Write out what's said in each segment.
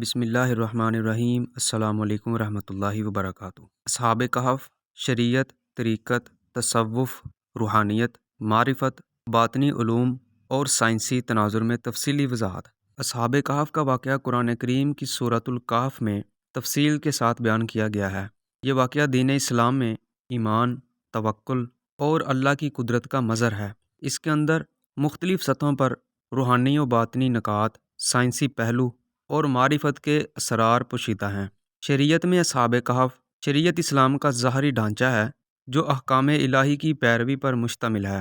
بسم اللہ الرحمن الرحیم۔ السلام علیکم ورحمۃ اللہ وبرکاتہ۔ اصحاب کہف شریعت، طریقت، تصوف، روحانیت، معرفت، باطنی علوم اور سائنسی تناظر میں تفصیلی وضاحت۔ اصحاب کہف کا واقعہ قرآن کریم کی سورۃ الکہف میں تفصیل کے ساتھ بیان کیا گیا ہے۔ یہ واقعہ دین اسلام میں ایمان، توکل اور اللہ کی قدرت کا مظہر ہے۔ اس کے اندر مختلف سطحوں پر روحانی و باطنی نکات، سائنسی پہلو اور معرفت کے اسرار پوشیدہ ہیں۔ شریعت میں اصحاب کہف شریعت اسلام کا ظاہری ڈھانچہ ہے جو احکام الہی کی پیروی پر مشتمل ہے۔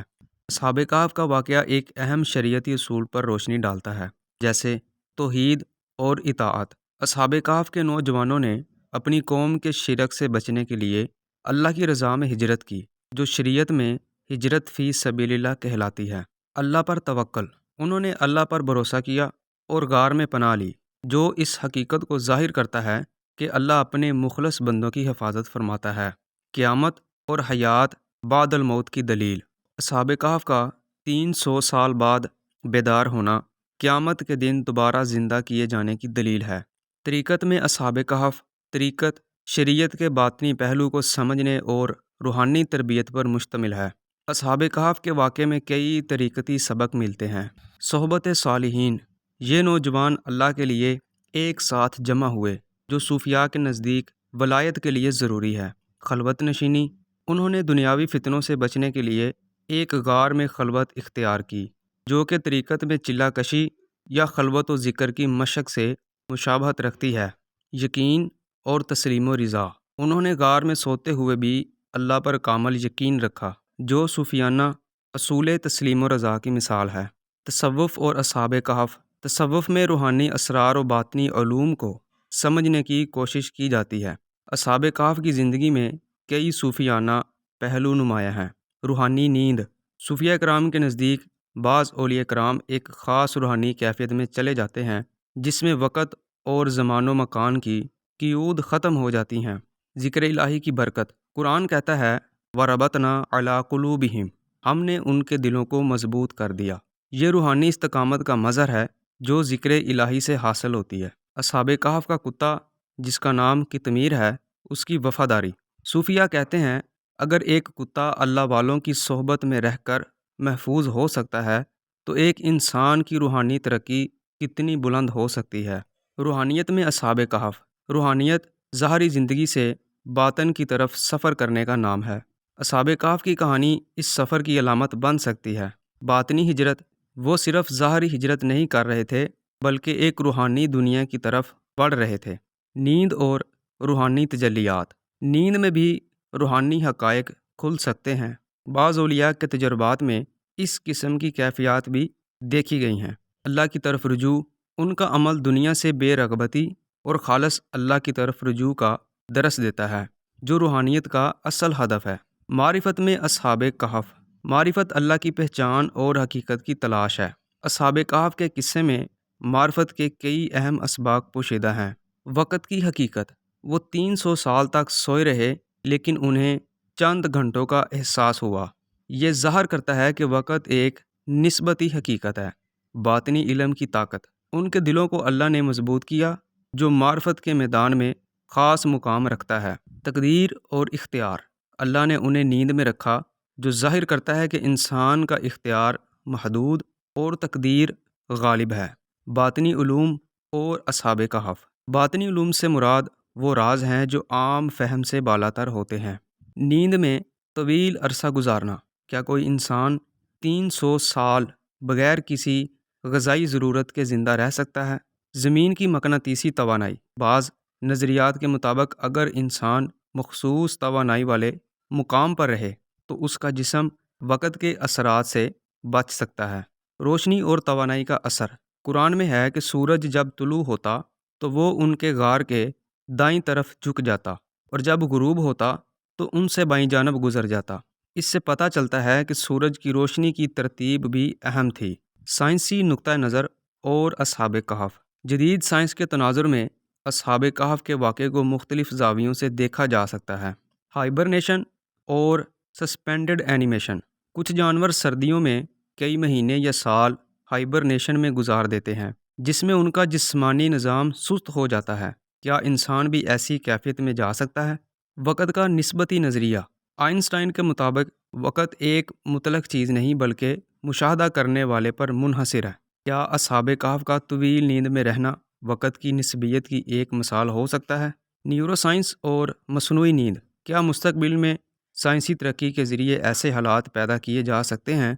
اصحاب کہف کا واقعہ ایک اہم شریعتی اصول پر روشنی ڈالتا ہے، جیسے توحید اور اطاعت۔ اصحاب کہف کے نوجوانوں نے اپنی قوم کے شرک سے بچنے کے لیے اللہ کی رضا میں ہجرت کی، جو شریعت میں ہجرت فی سبیل اللہ کہلاتی ہے۔ اللہ پر توکل، انہوں نے اللہ پر بھروسہ کیا اور غار میں پناہ لی، جو اس حقیقت کو ظاہر کرتا ہے کہ اللہ اپنے مخلص بندوں کی حفاظت فرماتا ہے۔ قیامت اور حیات بعد الموت کی دلیل۔ اصحاب کہف کا 300 سال بعد بیدار ہونا قیامت کے دن دوبارہ زندہ کیے جانے کی دلیل ہے۔ طریقت میں اصحاب کہف طریقت شریعت کے باطنی پہلو کو سمجھنے اور روحانی تربیت پر مشتمل ہے۔ اصحاب کہف کے واقعے میں کئی طریقتی سبق ملتے ہیں۔ صحبت صالحین، یہ نوجوان اللہ کے لیے ایک ساتھ جمع ہوئے، جو صوفیاء کے نزدیک ولایت کے لیے ضروری ہے۔ خلوت نشینی، انہوں نے دنیاوی فتنوں سے بچنے کے لیے ایک غار میں خلوت اختیار کی، جو کہ طریقت میں چلہ کشی یا خلوت و ذکر کی مشق سے مشابہت رکھتی ہے۔ یقین اور تسلیم و رضا، انہوں نے غار میں سوتے ہوئے بھی اللہ پر کامل یقین رکھا، جو صوفیانہ اصول تسلیم و رضا کی مثال ہے۔ تصوف اور اصحاب کہف، تصوف میں روحانی اسرار و باطنی علوم کو سمجھنے کی کوشش کی جاتی ہے۔ اصحاب کہف کی زندگی میں کئی صوفیانہ پہلو نمایاں ہیں۔ روحانی نیند، صوفیہ کرام کے نزدیک بعض اولیاء کرام ایک خاص روحانی کیفیت میں چلے جاتے ہیں، جس میں وقت اور زمان و مکان کی قیود ختم ہو جاتی ہیں۔ ذکر الہی کی برکت، قرآن کہتا ہے وَرَبَطْنَا عَلَىٰ قُلُوبِهِمْ، ہم نے ان کے دلوں کو مضبوط کر دیا۔ یہ روحانی استقامت کا مظہر ہے جو ذکر الہی سے حاصل ہوتی ہے۔ اصحاب کہف کا کتا، جس کا نام قطمیر ہے، اس کی وفاداری۔ صوفیہ کہتے ہیں اگر ایک کتا اللہ والوں کی صحبت میں رہ کر محفوظ ہو سکتا ہے تو ایک انسان کی روحانی ترقی کتنی بلند ہو سکتی ہے۔ روحانیت میں اصحاب کہف، روحانیت ظاہری زندگی سے باطن کی طرف سفر کرنے کا نام ہے۔ اصحاب کہف کی کہانی اس سفر کی علامت بن سکتی ہے۔ باطنی ہجرت، وہ صرف ظاہری ہجرت نہیں کر رہے تھے بلکہ ایک روحانی دنیا کی طرف بڑھ رہے تھے۔ نیند اور روحانی تجلیات، نیند میں بھی روحانی حقائق کھل سکتے ہیں۔ بعض اولیاء کے تجربات میں اس قسم کی کیفیات بھی دیکھی گئی ہیں۔ اللہ کی طرف رجوع، ان کا عمل دنیا سے بے رغبتی اور خالص اللہ کی طرف رجوع کا درس دیتا ہے، جو روحانیت کا اصل ہدف ہے۔ معرفت میں اصحاب کہف، معرفت اللہ کی پہچان اور حقیقت کی تلاش ہے۔ اصحاب کہف کے قصے میں معرفت کے کئی اہم اسباق پوشیدہ ہیں۔ وقت کی حقیقت، وہ 300 سال تک سوئے رہے لیکن انہیں چند گھنٹوں کا احساس ہوا۔ یہ ظاہر کرتا ہے کہ وقت ایک نسبتی حقیقت ہے۔ باطنی علم کی طاقت، ان کے دلوں کو اللہ نے مضبوط کیا، جو معرفت کے میدان میں خاص مقام رکھتا ہے۔ تقدیر اور اختیار، اللہ نے انہیں نیند میں رکھا، جو ظاہر کرتا ہے کہ انسان کا اختیار محدود اور تقدیر غالب ہے۔ باطنی علوم اور اصحاب کہف، باطنی علوم سے مراد وہ راز ہیں جو عام فہم سے بالاتر ہوتے ہیں۔ نیند میں طویل عرصہ گزارنا، کیا کوئی انسان 300 سال بغیر کسی غذائی ضرورت کے زندہ رہ سکتا ہے؟ زمین کی مقناطیسی توانائی، بعض نظریات کے مطابق اگر انسان مخصوص توانائی والے مقام پر رہے تو اس کا جسم وقت کے اثرات سے بچ سکتا ہے۔ روشنی اور توانائی کا اثر، قرآن میں ہے کہ سورج جب طلوع ہوتا تو وہ ان کے غار کے دائیں طرف جھک جاتا اور جب غروب ہوتا تو ان سے بائیں جانب گزر جاتا۔ اس سے پتہ چلتا ہے کہ سورج کی روشنی کی ترتیب بھی اہم تھی۔ سائنسی نقطہ نظر اور اصحاب کہف، جدید سائنس کے تناظر میں اصحاب کہف کے واقعے کو مختلف زاویوں سے دیکھا جا سکتا ہے۔ ہائبرنیشن اور سسپینڈڈ اینیمیشن، کچھ جانور سردیوں میں کئی مہینے یا سال ہائبرنیشن میں گزار دیتے ہیں، جس میں ان کا جسمانی نظام سست ہو جاتا ہے۔ کیا انسان بھی ایسی کیفیت میں جا سکتا ہے؟ وقت کا نسبتی نظریہ۔ آئنسٹائن کے مطابق وقت ایک مطلق چیز نہیں بلکہ مشاہدہ کرنے والے پر منحصر ہے۔ کیا اصحاب کہف کا طویل نیند میں رہنا وقت کی نسبیت کی ایک مثال ہو سکتا ہے؟ نیورو سائنس اور مصنوعی نیند۔ کیا مستقبل میں سائنسی ترقی کے ذریعے ایسے حالات پیدا کیے جا سکتے ہیں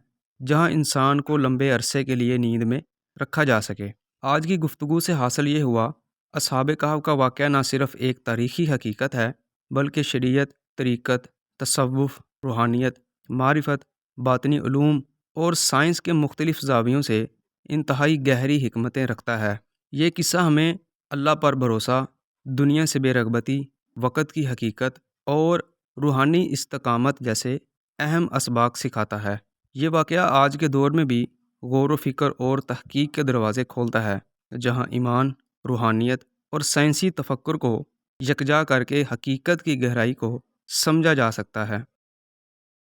جہاں انسان کو لمبے عرصے کے لیے نیند میں رکھا جا سکے؟ آج کی گفتگو سے حاصل یہ ہوا، اصحاب کہف کا واقعہ نہ صرف ایک تاریخی حقیقت ہے بلکہ شریعت، طریقت، تصوف، روحانیت، معرفت، باطنی علوم اور سائنس کے مختلف زاویوں سے انتہائی گہری حکمتیں رکھتا ہے۔ یہ قصہ ہمیں اللہ پر بھروسہ، دنیا سے بے رغبتی، وقت کی حقیقت اور روحانی استقامت جیسے اہم اسباق سکھاتا ہے۔ یہ واقعہ آج کے دور میں بھی غور و فکر اور تحقیق کے دروازے کھولتا ہے، جہاں ایمان، روحانیت اور سائنسی تفکر کو یکجا کر کے حقیقت کی گہرائی کو سمجھا جا سکتا ہے۔